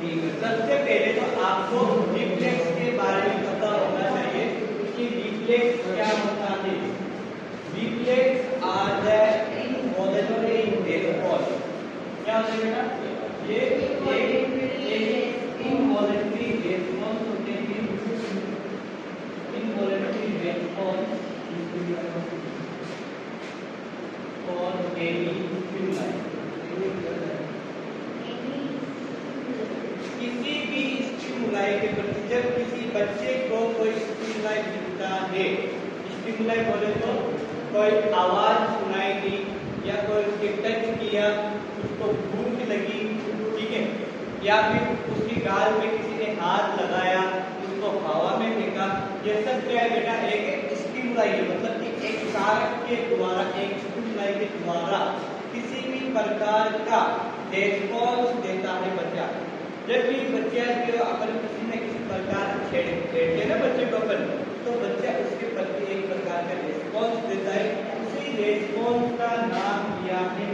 सबसे पहले तो आपको रिफ्लेक्स के बारे में पता होना चाहिए कि रिफ्लेक्स क्या होता है। Reflex are the involuntary response. क्या होता है बेटा? ये एक इनवॉलंटरी रिस्पॉन्स होते हैं। Involuntary response for any stimuli. किसी भी स्टिमुलाई के प्रति जब किसी बच्चे को कोई स्टिमुलाई दिखता है, स्टिमुलाई बोले तो कोई आवाज सुनाई दी या कोई उसके टच किया, उसको भूख लगी, ठीक है, या फिर उसकी गाल में किसी ने हाथ लगाया, उसको हवा में फेंका, ये सब क्या है बेटा? एक स्टिमुलाई है। मतलब कि एक कारक के द्वारा, एक स्टिमुलाई के द्वारा किसी भी प्रकार का रिस्पॉन्स देता है बच्चा। जब भी बच्चा जो अपन किसी न किसी प्रकार से छेड़ते ना बच्चे को अपन, तो बच्चा उसके प्रति एक प्रकार का रिस्पॉन्स देता है। उसी रिस्पॉन्स का नाम दिया है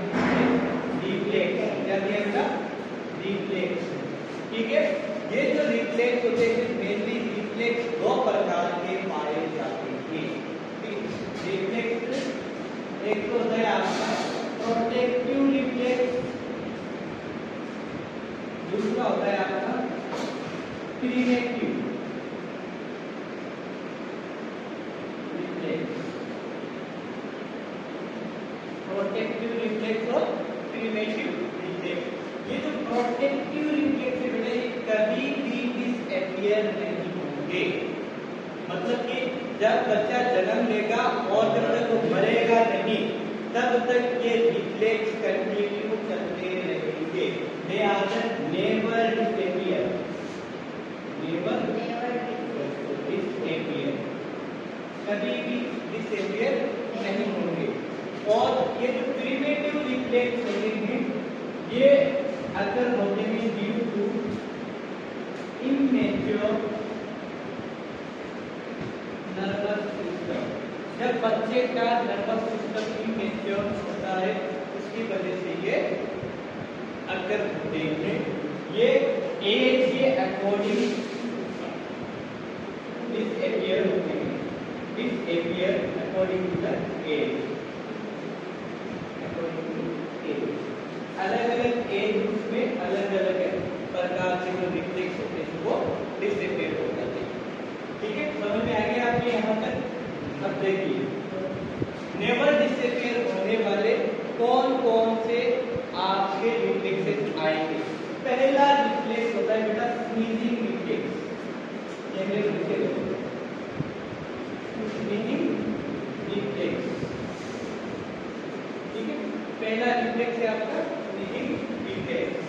रिफ्लेक्स। क्या दिया है? रिफ्लेक्स। ठीक है, ये जो रिफ्लेक्स होते हैं मेनली रिफ्लेक्स दो प्रकार के पाए जाते हैं। रिफ्लेक्स एक तो होता है आपका प्रोटेक्टिव रिफ्लेक्स, दूसरा होता है आपका प्रिवेंटिव रिफ्लेक्स। प्रोटेक्टिव रिफ्लेक्स और प्रिवेंटिव रिफ्लेक्स। ये जो प्रोटेक्टिव रिफ्लेक्स है बेटा, ये कभी भी डिसअपियर नहीं होंगे। मतलब कि जब बच्चा जन्म लेगा और जब तक वो मरेगा नहीं, तब तक ये रिफ्लेक्स कंटिन्यू चलते रहेंगे। They are never disappear. Never disappear. कभी भी disappear नहीं होंगे। और ये जो प्रिवेंटिव रिफ्लेक्स होते हैं, ये अगर होते हैं due to immature nervous system. जब बच्चे का नर्वस सिस्टम इमेच्योर होता है, उसकी वजह से ये अगर देखें ये एज के अकॉर्डिंग डिसअपियर होते हैं। Disappear according to the age. According to age अलग अलग एज ग्रुप में अलग अलग प्रकार से जो रिफ्लेक्स होते हैं वो डिसअपियर हो जाते हैं। ठीक है, समझ में आ गया आपके यहाँ तक? अब देखिए नेवर डिसअपियर होने वाले कौन कौन से आपके रिफ्लेक्सेस आएंगे। पहला रिफ्लेक्स होता है बेटा स्नीजिंग रिफ्लेक्स। ये मेरे लिखे लो, स्नीजिंग रिफ्लेक्स। ठीक है, पहला रिफ्लेक्स है आपका स्नीजिंग रिफ्लेक्स।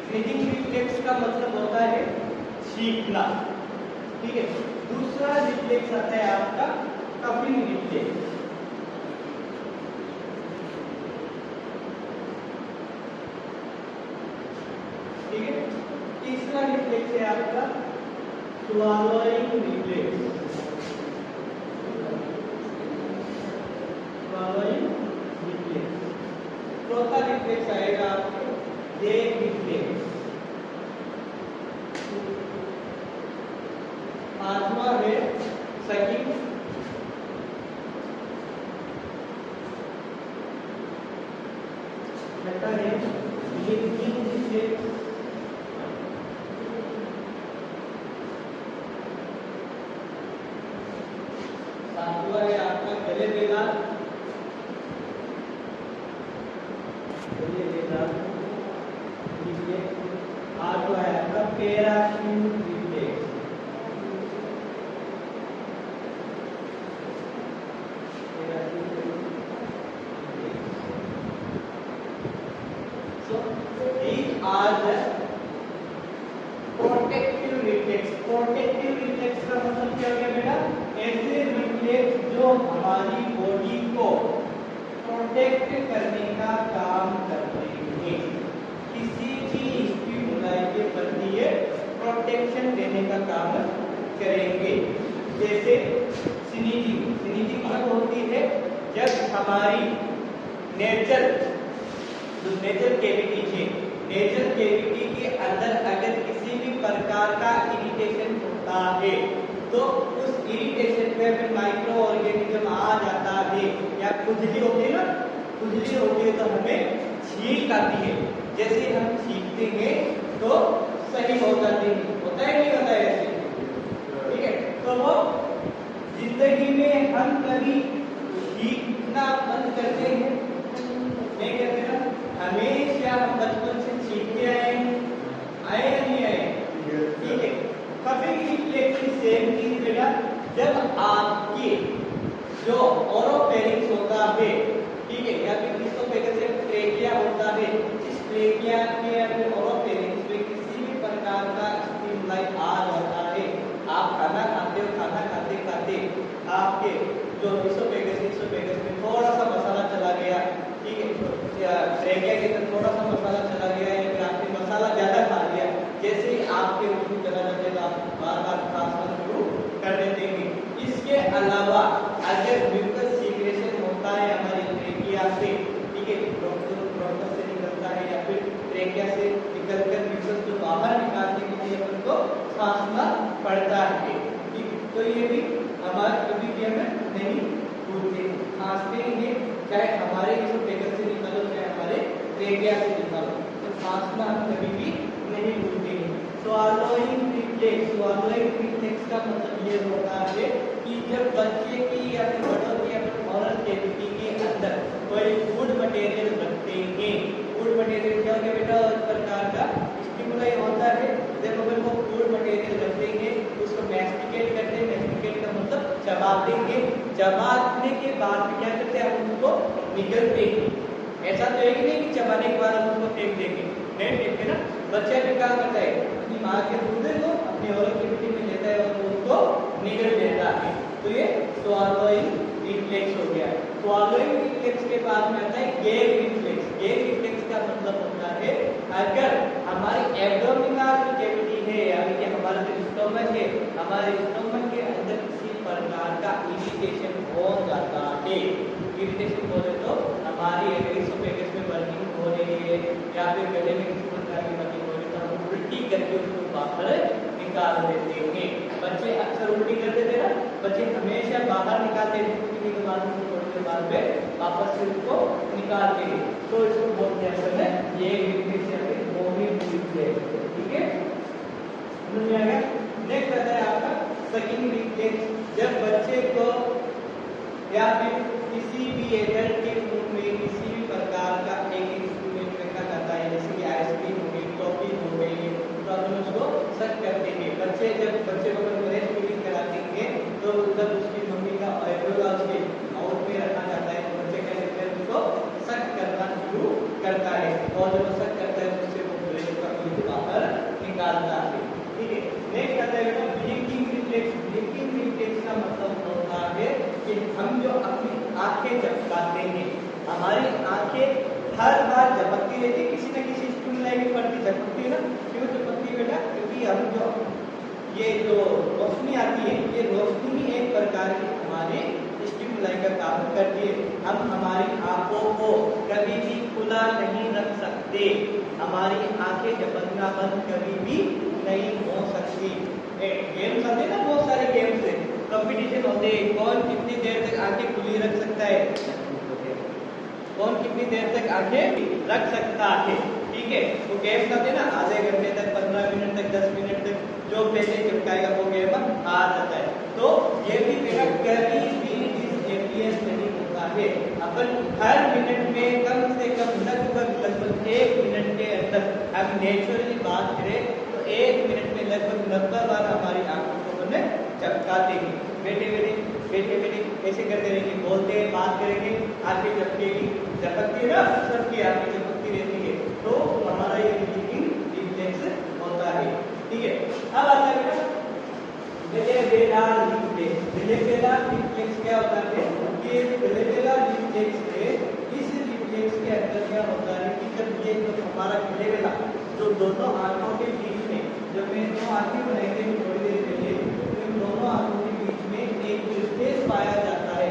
स्नीजिंग रिफ्लेक्स का मतलब होता है छींकना। ठीक है, दूसरा रिफ्लेक्स आता है आपका कफिंग रिफ्लेक्स। ठीक है, तीसरा रिफ्लेक्स है आपका स्वॉलोइंग रिफ्लेक्स। Swallowing reflex. चौथा रिफ्लेक्स आएगा आपका जेग रिफ्लेक्स। पांचवा है सकिंग। छठा है लिंकिंग रिफ्लेक्स। सातवां है आपका गले देना। गले देना। आठवां है आपका parachute reflex. So these are the protective reflex। protective reflex का मतलब क्या हो गया बेटा? ऐसे रिफ्लेक्स जो हमारी बॉडी को प्रोटेक्ट करने का काम करते हैं। किसी भी स्टिमुलाई के प्रति ये प्रोटेक्शन देने का काम करेंगे। जैसे स्नीजिंग। स्नीजिंग कब होती है? जब हमारी नेचर जो नेचर कैविटी है, नेजल कैविटी के अंदर अगर किसी भी प्रकार का इरिटेशन होता है तो उस इरिटेशन पे अगर माइक्रो ऑर्गेनिज्म आ जाता है या खुजली होती है ना, खुजली होती है तो हमें छींक आती है। जैसे हम छींकते हैं तो सही हो जाती है, होता है नहीं होता है ऐसे, ठीक है। तो वो जिंदगी में हम कभी छींकना बंद करते हैं नहीं करते ना, हमेशा हम बचपन से छींकते आए या नहीं आए, ठीक है। कभी रिफ्लेक्स सेम चीज बेटा, जब आपके जो ओरोफेरिंक्स होता है, ठीक है, या फिर इसोफेगस से ट्रेकिया होता है, इस ट्रेकिया के या फिर ओरोफेरिंक्स में किसी भी प्रकार का स्टिमुलाई आ जाता है, आप खाना खाते हो, खाना खाते खाते आपके जो इसोफेगस में थोड़ा सा मसाला चला गया, ठीक है, ट्रेकिया के अंदर थोड़ा सा मसाला चला गया या फिर आपने मसाला ज्यादा खा लिया, जैसे ही आपके उसमें चला जाता है आप बार बार खाना शुरू कर देते हैं। इसके अलावा अगर म्यूकस सीक्रेशन होता है हमारी ट्रेकिया से, ठीक है, ब्रोंकस से निकलता है या फिर ट्रेकिया से निकलकर म्यूकस को बाहर निकालने के लिए अपन को खांसना पड़ता है, ठीक। तो ये भी हमारे कभी भी हमें नहीं भूलते, खांसते ही है, चाहे हमारे इसोफेगस से निकालो चाहे हमारे ट्रेकिया से निकालो, तो खांसना हम कभी भी नहीं भूलते हैं। स्वॉलोइंग रिफ्लेक्स का मतलब ये होता है कि जब बच्चे की या फिर बड़ों की या फिर ओरल कैविटी के अंदर कोई फूड मटेरियल रखते हैं, फूड मटेरियल क्या होगा बेटा, उस प्रकार का स्टिमुलाई होता है, जब अपन वो फूड मटेरियल रखते हैं उसको मैस्टिकेट करते हैं, मैस्टिकेट का मतलब चबाते हैं, चबाने के बाद क्या करते हैं हम उसको निगलते हैं। ऐसा तो है कि नहीं कि चबाने के बाद हम उसको फेंक देंगे, नहीं फेंकते ना, बच्चा भी क्या करता है अपनी माँ के दूध को अपनी ओरल कैविटी में लेता है और उसको निगल देता है, तो ये स्वॉलोइंग रिफ्लेक्स हो गया। स्वॉलोइंग रिफ्लेक्स के बाद में आता है गैग रिफ्लेक्स। गैग रिफ्लेक्स का मतलब होता है अगर हमारी एब्डोमिनल कैविटी है यानी कि हमारा जो स्टोमक है, हमारे स्टोमक के अंदर किसी प्रकार का इरिटेशन हो जाता है, इरिटेशन बोले तो हमारी इसोफेगस में बर्निंग हो रही है या फिर गले में किसी प्रकार की बर्निंग हो रही है तो हम उल्टी करके उसको बाहर निकाल देते हैं। बच्चे अक्सर उल्टी कर देते हैं ना, बच्चे हमेशा बाहर निकालते हैं, उल्टी के बाद में थोड़ी देर बाद में वापस से उसको निकालते हैं, तो इसको बोलते हैं असल में ये रिफ्लेक्स या फिर वोमिट रिफ्लेक्स, ठीक है, समझ में आ गया। नेक्स्ट आता है आपका सकिंग रिफ्लेक्स। जब बच्चे को या फिर किसी भी एडल्ट के मुंह में किसी भी प्रकार का एक इंस्ट्रूमेंट रखा जाता है, जैसे कि आइसक्रीम हो गई, टॉफी हो गई, तो हम उसको सक करते हैं। बच्चे जब बच्चे को ब्रेस्ट फीडिंग कराते हैं तो जब उसकी मम्मी का एरोला उसके माउथ में रखा जाता है तो बच्चे क्या करते हैं उसको सक करना शुरू करता है और जब सक करता है उससे वो ब्रेस्ट का फीड बाहर निकालता है, ठीक है। नेक्स्ट आता है बेटा ब्लिंकिंग रिफ्लेक्स। ब्लिंकिंग रिफ्लेक्स का मतलब होता है कि हम जो अपनी आंखें झपकाते हैं, हमारी आंखें हर बार झपकती रहती है, किसी न किसी स्टिमुलाई के प्रति झपकती है ना, क्यों झपकती है बेटा, क्योंकि हम जो ये जो रोशनी आती है ये रोशनी ही एक प्रकार की हमारे स्टिमुलाई का काम करती है। हम हमारी आंखों को कभी भी खुला नहीं रख सकते, हमारी आंखें झपकना बंद कभी भी नहीं हो सकती। गेम्स आते हैं ना, बहुत सारे गेम्स है, कंपटीशन होते हैं, कौन कितनी देर तक आंखें खुली रख सकता है, कौन कितनी देर तक आंखें रख सकता है, ठीक है। तो गेम्स आते हैं ना, आधे घंटे तक, 15 मिनट तक, 10 मिनट तक, जो पहले चिपकाएगा वो गेम आ जाता है। तो ये भी मेरा कभी भी डिसएपियर नहीं होता है, अपन हर मिनट में कम से कम लगभग 1 मिनट के अंदर हम नेचुरली बात करें तो 1 मिनट में लगभग 90 बार हमारी आंखों को झपकाते हैं। बैठे बैठे ऐसे करते रहेंगे, बोलते हैं, बात करेंगे, आंखें झपकेगी, झपकती है ना, सबकी आंखें झपकती रहती है, तो हमारा ये ब्लिंकिंग रिफ्लेक्स होता है, ठीक है। अब आता है बेटा ग्लेबेलर रिफ्लेक्स। ग्लेबेलर रिफ्लेक्स क्या होता है कि ग्लेबेलर रिफ्लेक्स है, इस रिफ्लेक्स के अंदर क्या होता है कि जब ये जो हमारा ग्लेबेला जो दोनों आंखों के बीच में, जब मैं दो आंखें बनाएंगे थोड़ी देर पहले, तो इन दोनों आंखों के बीच में एक स्पेस पाया जाता है,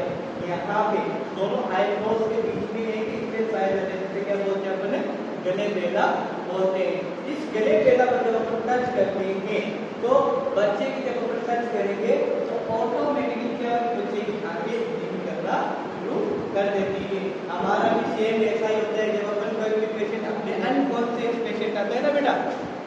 यहाँ पे दोनों आईब्रोज के बीच में एक स्पेस पाया जाता है, जिसे क्या बोलते हैं अपने ग्लेबेला बोलते हैं। इस गले पेला पर जब अपन टच करते हैं तो बच्चे की जब अपन टच करेंगे तो ऑटोमेटिकली क्या बच्चे की आंखें धीमी करना शुरू कर देती है। हमारा भी सेम ऐसा ही होता है जब अपन कोई भी पेशेंट अपने अनकॉन्शियस पेशेंट आता है ना बेटा,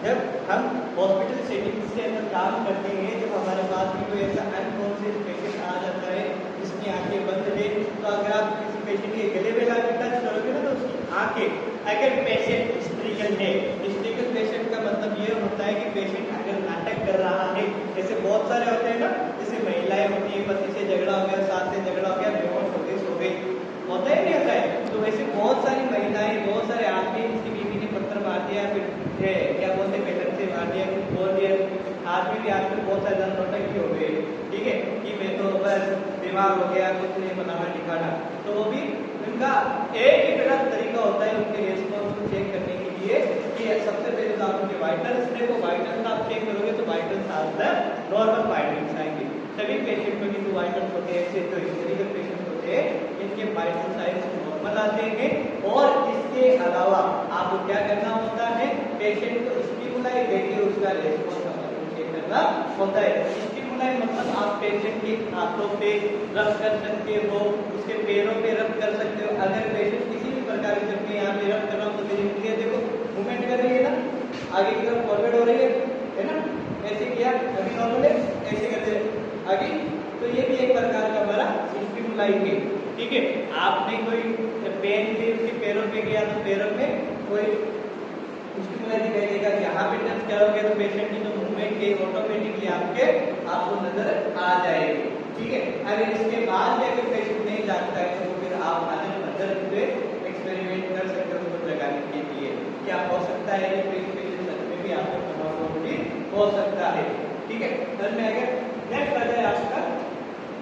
जब हम हॉस्पिटल सेटिंग्स के अंदर काम करते हैं, जब हमारे पास भी कोई ऐसा अनकॉन्शियस पेशेंट आ जाता है जिसकी आंखें बंद है, तो अगर आप किसी पेशेंट के गले में लाकर टच करोगे ना तो उसकी आंखें, अगर पेशेंट हिस्ट्रिकल है, हिस्ट्रिकल पेशेंट का मतलब ये होता है कि पेशेंट अगर नाटक कर रहा है, जैसे बहुत सारे होते हैं ना, जैसे महिलाएं होती है, पति से झगड़ा हो गया, सास से झगड़ा हो गया, बेहोश हो गई, सो गई, होता ही नहीं होता है। तो वैसे बहुत सारी महिलाएं, बहुत सारे आदमी जिसकी बीवी ने पत्थर मार दिया, फिर क्या बोलते हैं पेटर से मार दिया, कुछ बोल दिया, आदमी भी आजकल बहुत सारे जन नौटंकी हो गए, ठीक है, कि मैं तो बस बीमार हो गया, कुछ नहीं बनाना ठिकाना, तो वो भी उनका एक ही मेरा तरीका होता है उनके रेस्पॉन्स को चेक करने के लिए कि सबसे पहले तो आप उनके वाइटल्स देखो, वाइटल्स आप चेक करोगे तो वाइटल्स आते नॉर्मल वाइटल्स आएंगे। सभी पेशेंट में जो वाइटल्स होते हैं, ऐसे जो हिस्टोरिकल पेशेंट होते हैं, इनके वाइटल साइंस नॉर्मल आते हैं। और इसके अलावा आपको क्या करना होता है, पेशेंट को स्टिमुलाई देके उसका रेस्पॉन्स चेक करना होता है। स्टिमुलाई मतलब आप पेशेंट के हाथों पे रब कर सकते हो, उसके पैरों पे रब कर सकते हो। अगर पेशेंट किसी भी प्रकार के जब यहाँ पे रब कर रहा हूँ तो मेरी उंगलियां देखो मूवमेंट कर रही है ना, आगे की तरफ फॉरवर्ड हो रही है ना, ऐसे किया, अभी नॉर्मल है, ऐसे करते आगे, तो ये भी एक प्रकार का हमारा स्टिमुलाई है, ठीक है। आपने कोई पेन के उसके पैरों पे गया तो पैरों में कोई स्टिमुलाई दिखाई देगा, यहाँ पे टच करोगे तो पेशेंट की जो मूवमेंट है ऑटोमेटिकली आपको नजर आ जाएगी, ठीक है। अगर इसके बाद भी अगर पेशेंट नहीं जानता है तो फिर आप अदर पे एक्सपेरिमेंट कर सकते हो उसको लगाने के लिए। क्या हो सकता है कि पेशेंट सच में भी आपको प्रॉब्लम हो सकता है, ठीक है। फिर में अगर नेक्स्ट आ जाए आपका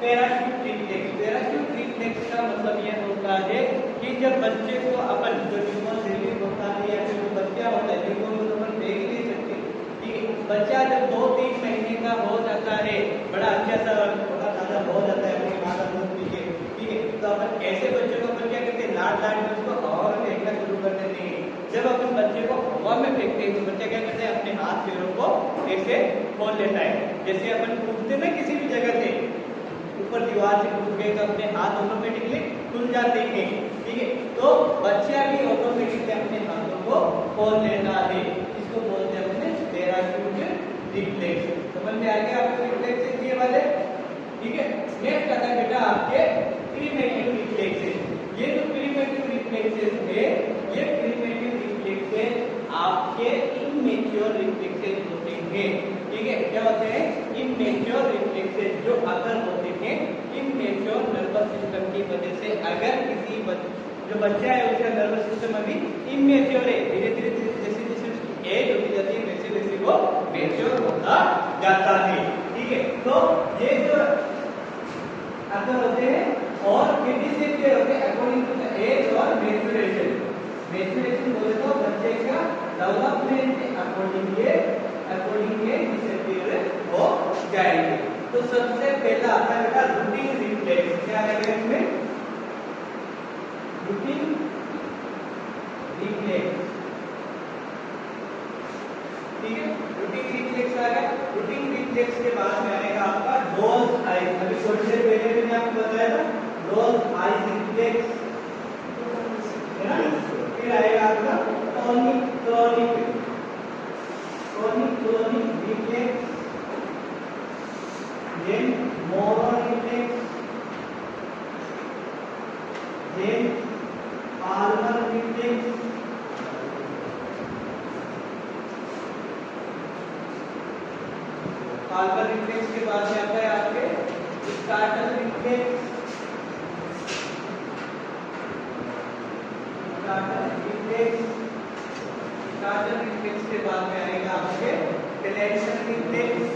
पैराशूट रिफ्लेक्स। पैराशूट रिफ्लेक्स का मतलब यह होता है कि जब बच्चे को अपन जो न्यूबॉर्न बेबी होता है या फिर जो बच्चा होता है न्यूबॉर्न को अपन देख नहीं सकते, ठीक है। बच्चा जब 2-3 महीने का हो जाता है, बड़ा अच्छा सा थोड़ा ज़्यादा हो जाता है अपनी माँ का दूध पी के, ठीक है, तो अपन ऐसे बच्चों को अपन क्या करते हैं, लाड में उसको हवा में फेंकना शुरू कर देते हैं। जब अपन बच्चे को हवा में फेंकते हैं तो बच्चा क्या करता है, अपने हाथ पैरों को ऐसे खोल लेता है। जैसे अपन कूदते ना किसी भी जगह से, ऊपर दीवार से कूद गए तो अपने हाथ ऑटोमेटिकली खुल जाते हैं, ठीक है। तो बच्चा भी ऑटोमेटिकली अपने हाथों को खोल लेता है, इसको बोलते हैं अपने पैराशूट रिफ्लेक्स। समझ में आ गया आपको रिफ्लेक्स ये वाले, ठीक है। नेक्स्ट आता है बेटा आपके प्रीमेटिव रिफ्लेक्सेस। ये जो प्रीमेटिव रिफ्लेक्सेस है, ये प्रीमेटिव रिफ्लेक्सेस आपके इमेच्योर रिफ्लेक्सेस होते हैं, ठीक है। क्या होते हैं, इमेच्योर रिफ्लेक्सेस जो अगर होते हैं इमेच्योर नर्वस सिस्टम की वजह से। अगर किसी जो बच्चा है उसका नर्वस सिस्टम अभी इमेच्योर है, धीरे धीरे जैसे जैसे उसकी एज होती जाती है वैसे वैसे वो मैच्योर होता जाता है, ठीक है। तो ये जो अगर होते हैं और किसी से होते हैं अकॉर्डिंग टू द एज और मैच्योरेशन। मैच्योरेशन बोले तो बच्चे का डेवलपमेंट के अकॉर्डिंग ये डिसअपीयर हो जाएंगे। तो सबसे पहला आता है बेटा रूटीन रिफ्लेक्स। क्या है इसमें, रूटीन रिफ्लेक्स, ठीक है। रूटीन रिफ्लेक्स आ गया। रूटीन रिफ्लेक्स के बाद में आएगा आपका डोज आई। अभी थोड़ी देर पहले मैंने आपको बताया था डोज आई रिफ्लेक्स, है ना। फिर आएगा आपका tonic reflex, then motor reflex, then palmar reflex, palmar reflex के बाद में आता है आपके स्टार्टर रिफ्लेक्स, स्टार्टर रिफ्लेक्स के बाद में आएगा आपके टेलेंशन रिफ्लेक्स,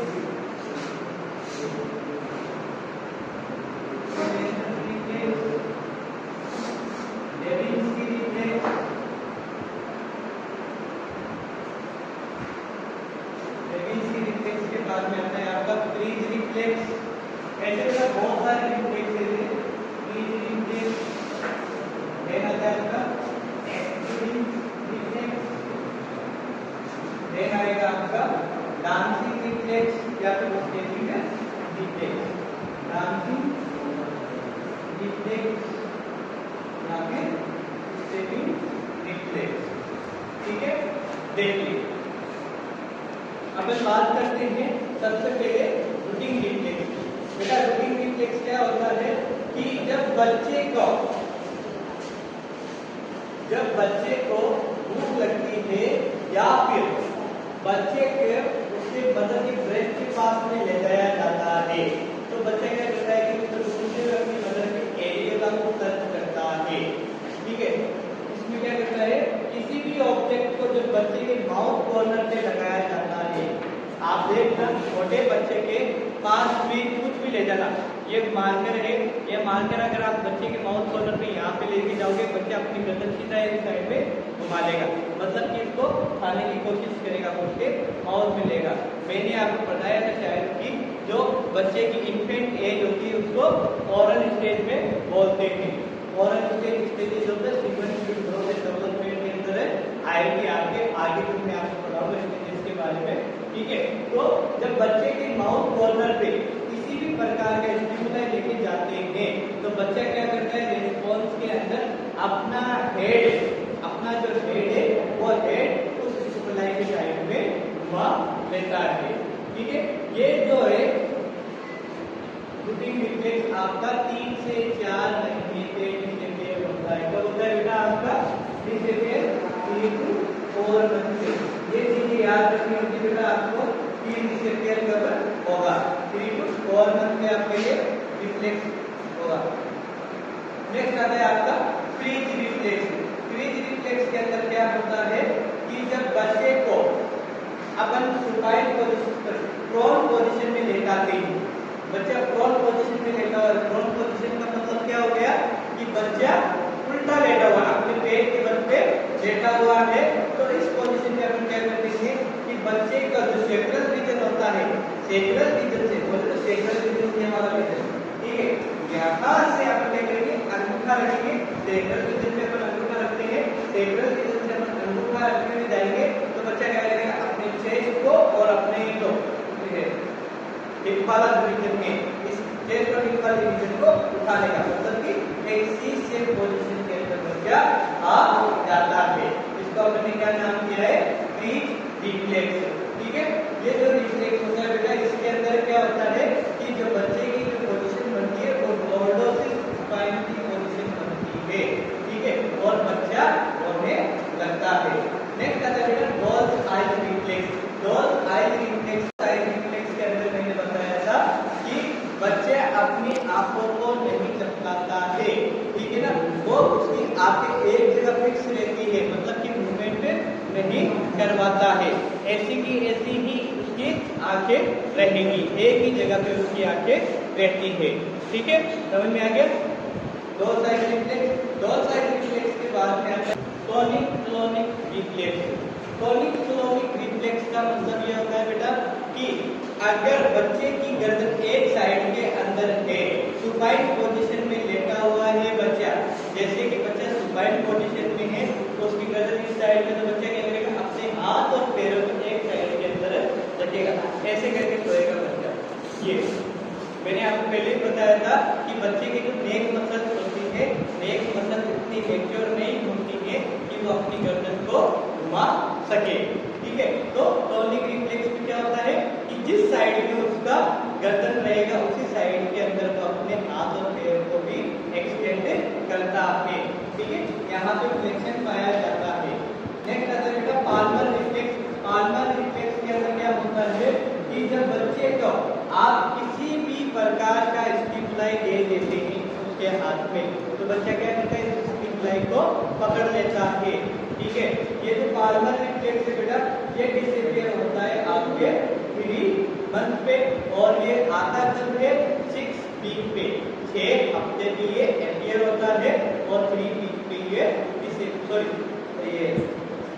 बाद में आता है आपका फ्रीज रिफ्लेक्स। ऐसे का बहुत सारे रिफ्लेक्स हैं, फ्रीज रिफ्लेक्स, देन आता है आपका एक्सट्रीम रिफ्लेक्स, देन आएगा आपका डांसिंग रिफ्लेक्स या फिर स्टेपिंग रिफ्लेक्स, डांसिंग रिफ्लेक्स या फिर स्टेपिंग रिफ्लेक्स। ठीक है, देखिए अब बात करते हैं सबसे पहले रूटिंग रिफ्लेक्स। बेटा रूटिंग रिफ्लेक्स क्या होता है कि जब बच्चे को भूख लगती है या फिर बच्चे के उसके मदर के ब्रेस्ट के पास में ले जाया जाता है, तो बच्चा क्या करता है कि उससे अपनी मदर के एरिया को टच करता है। ठीक है, इसमें क्या करता है, किसी भी ऑब्जेक्ट को जब बच्चे के माउथ कॉर्नर पे लगाया जाता है, आप देखना छोटे बच्चे के पास में कुछ भी ले जाना, ये मार्कर है, ये मार्कर अगर आप बच्चे के माउथ कॉर्नर पे यहाँ पे लेके जाओगे, बच्चा अपनी गर्दन सीधा एक साइड में घुमा लेगा, मतलब कि इसको खाने की कोशिश करेगा, उसके माउथ में लेगा। मैंने आपको बताया था शायद कि जो बच्चे की इन्फेंट एज होती है उसको ओरल स्टेज में बोलते हैं। ओरल स्टेज होता है सीक्वेंशियल ग्रोथ डेवलपमेंट के अंदर है, आएगी आगे तो मैं आपको बताऊंगा स्टेजेस के बारे में। ठीक है, तो जब बच्चे के माउथ कॉर्नर पे किसी भी प्रकार का स्टिमुलाई लेके जाते हैं, तो बच्चा क्या करता है, रिस्पॉन्स के अंदर अपना जो हेड है वो हेड उस स्टिमुलाई के साइड में घुमा लेता है। ठीक है, ये जो है रूटिंग रिफ्लेक्स आपका 3 से 4 महीने पे डिसेंबर होता है। कब होता है बेटा आपका? December 3 to 4 month. ये चीजें याद रखनी होती है बेटा आपको। 3 डिसेंबर कब होगा? 3 to 4 मंथ में आपका ये रिफ्लेक्स होगा। नेक्स्ट आता है आपका क्रीज रिफ्लेक्स। क्रीज रिफ्लेक्स के अंदर क्या होता है कि जब बच्चे को अपन सुपाइन पोजीशन पर प्रोन पोजीशन में लेटाते हैं, बच्चा प्रोन पोजीशन में लेटा हुआ है। प्रोन पोजीशन का मतलब क्या हो गया कि बच्चा उल्टा लेटा हुआ, अपने पेट के बल पे लेटा हुआ है। तो इस पोजीशन में अपन क्या करते हैं कि बच्चे का जो सेक्रल रीजन होता है, सेक्रल रीजन से बोलो, सेक्रल रीजन से हमारा रीजन, ठीक है, यहाँ से अपन क्या करेंगे, अंगूठा रखेंगे। सेक्रल रीजन पे अपन अंगूठा रखते हैं, सेक्रल रीजन से अपन अंगूठा रखने में जाएंगे तो बच्चा क्या करेगा, अपने चेस्ट को और अपने जो हिप वाला रीजन में, इस चेस्ट और हिप वाले रीजन को उठा लेगा, मतलब कि एक सी शेप पोजीशन के अंदर बच्चा आ जाता है। इसको अपने क्या नाम दिया है? Crease reflex. ठीक है, ये जो रिफ्लेक्स होता है बेटा, इसके अंदर क्या होता है कि जो बच्चे की जो पोजीशन बनती है वो लॉर्डोसिस स्पाइन की पोजीशन बनती है। ठीक है, और बच्चा होने लगता है। नेक्स्ट आता है बेटा dolls eyes reflex. Dolls eyes reflex के अंदर मैंने बताया था कि बच्चे अपनी आंखों को नहीं चमकाता है। ठीक है ना, वो उसकी आंखें एक जगह फिक्स रहती है, मतलब कि मूवमेंट नहीं करवाता है। ऐसी की ऐसी ही उसकी आंखें रहेंगी, एक ही जगह पे उसकी आंखें रहती है। ठीक है, समझ में आ गया? Doll side reflex. Doll side reflex के बाद में आता है tonic clonic reflex. Tonic clonic reflex का मतलब यह होता है बेटा कि अगर बच्चे की गर्दन एक साइड के अंदर है, सुपाइन पोजीशन में लेटा हुआ है बच्चा, जैसे कि बच्चा सुपाइन पोजीशन में है तो उसकी गर्दन इस साइड में, तो बच्चा क्या करेगा, अपने हाथ और पैरों को एक साइड के अंदर रखेगा, ऐसे करके सोएगा बच्चा। ये मैंने आपको पहले ही बताया था कि बच्चे की जो नेक मसल होती है, नेक मसल इतनी मैच्योर नहीं होती है कि वो अपनी गर्दन को घुमा सके। ठीक है, तो टोनिक रिफ्लेक्स में क्या होता है कि जिस साइड में उसका गर्दन रहेगा उसी साइड के अंदर वो अपने हाथ और पैर को भी एक्सटेंड करता है। ठीक है, यहाँ पे फ्लेक्शन पाया जाता है। नेक्स्ट आता है बेटा पाल्मर रिफ्लेक्स। पाल्मर रिफ्लेक्स के अंदर क्या होता है कि जब बच्चे को आप किसी भी प्रकार का स्टिमुलाई दे देते हैं उसके हाथ में, तो बच्चा क्या करता है, इस स्टिमुलाई को पकड़ लेता है। ठीक है, ये जो पाल्मर रिफ्लेक्स है बेटा, ये डिसेंबर होता है आपके 3 मंथ पे, और ये आता कब है? 6 वीक पे, 6 हफ्ते पे ये अपीयर होता है, और 3 वीक पे ये ये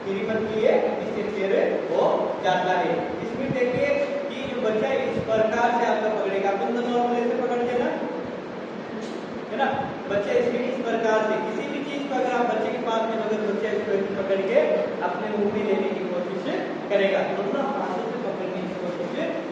3 मंथ पे ये डिसेंबर हो जाता है। इसमें देखिए कि जो बच्चा इस प्रकार से आपका पकड़ेगा, अपन तो नॉर्मल ऐसे पकड़ते हैं ना, है ना, बच्चा इसमें इस प्रकार से किसी भी चीज को अगर आप बच्चे के पास में, अगर बच्चा इसको पकड़ के अपने मुंह में लेने की कोशिश करेगा, दोनों हाथों से पकड़ने की कोशिश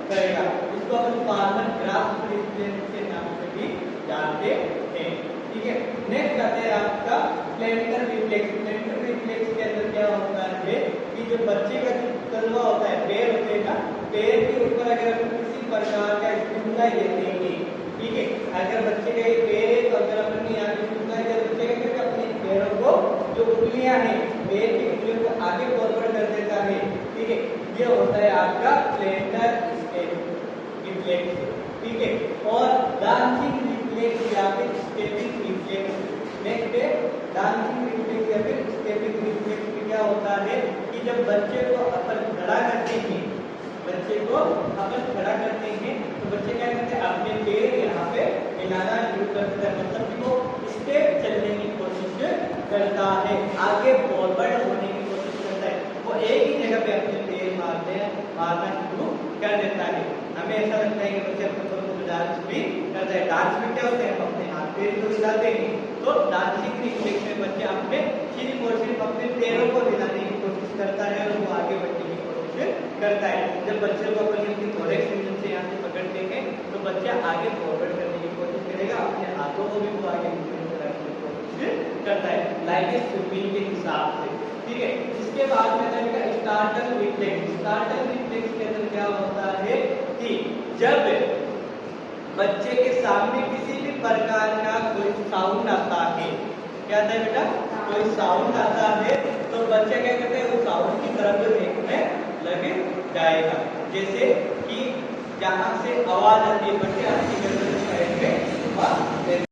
करेगा। इसको अपन पार्लर ग्रास्प रिफ्लेक्स के नाम से भी जानते हैं। ठीक है, नेक्स्ट आते हैं आपका प्लेंटर रिफ्लेक्स। प्लेंटर रिफ्लेक्स के अंदर क्या होता है कि जो बच्चे का जो तलवा होता है, पैर होते हैं ना, पैर के ऊपर अगर अपन किसी प्रकार का स्टिमुलाई देते हैं, ठीक है, अगर बच्चे का पैर है तो अगर अपन यहाँ पे स्टिमुलाई दे, बच्चे का अपने पैरों को जो उंगलियां हैं, पैर की उंगलियों को आगे फॉरवर्ड कर देता है। ठीक है, ये होता है आपका प्लेंटर रिफ्लेक्स। ठीक है, और डांसिंग रिफ्लेक्स या फिर स्टेपिंग रिफ्लेक्स। नेक्स्ट है डांसिंग रिफ्लेक्स या फिर स्टेपिंग रिफ्लेक्स में क्या होता है कि जब बच्चे को अपन खड़ा करते हैं, बच्चे को अपन खड़ा करते हैं तो बच्चे क्या करते हैं, अपने पैर यहाँ पे हिलाना शुरू कर देता है, मतलब कि वो स्टेप चलने की कोशिश करता है, आगे फॉरवर्ड होने की कोशिश करता है, वो एक ही जगह पे अपने पैर मारना शुरू कर देता है। हमें ऐसा लगता है कि बच्चे अपने को डांस भी करता है। डांस में क्या होता है, हम अपने हाथ पैर को हिलाते हैं, तो डांसिंग रिफ्लेक्स में बच्चे अपने सिर्फ और सिर्फ अपने पैरों को हिलाने की कोशिश करता है और वो आगे बढ़ने की कोशिश करता है। जब बच्चे को अपन इसकी थोरेक्स रीजन से यहाँ से पकड़ते हैं तो बच्चा आगे फॉरवर्ड करने की कोशिश करेगा, अपने हाथों को भी वो आगे मूवमेंट कराने की कोशिश करता है, लाइक ए स्विमिंग के हिसाब से। ठीक है, इसके बाद में रहेगा स्टार्टल रिफ्लेक्स। स्टार्टल रिफ्लेक्स के अंदर क्या होता है कि जब बच्चे के सामने किसी भी प्रकार का कोई साउंड आता है, क्या आता है बेटा, कोई साउंड आता है तो बच्चा क्या करते हैं, उस साउंड की तरफ देखने लग जाएगा। जैसे कि जहां से आवाज आती है, बच्चे आपकी गर्दन साइड में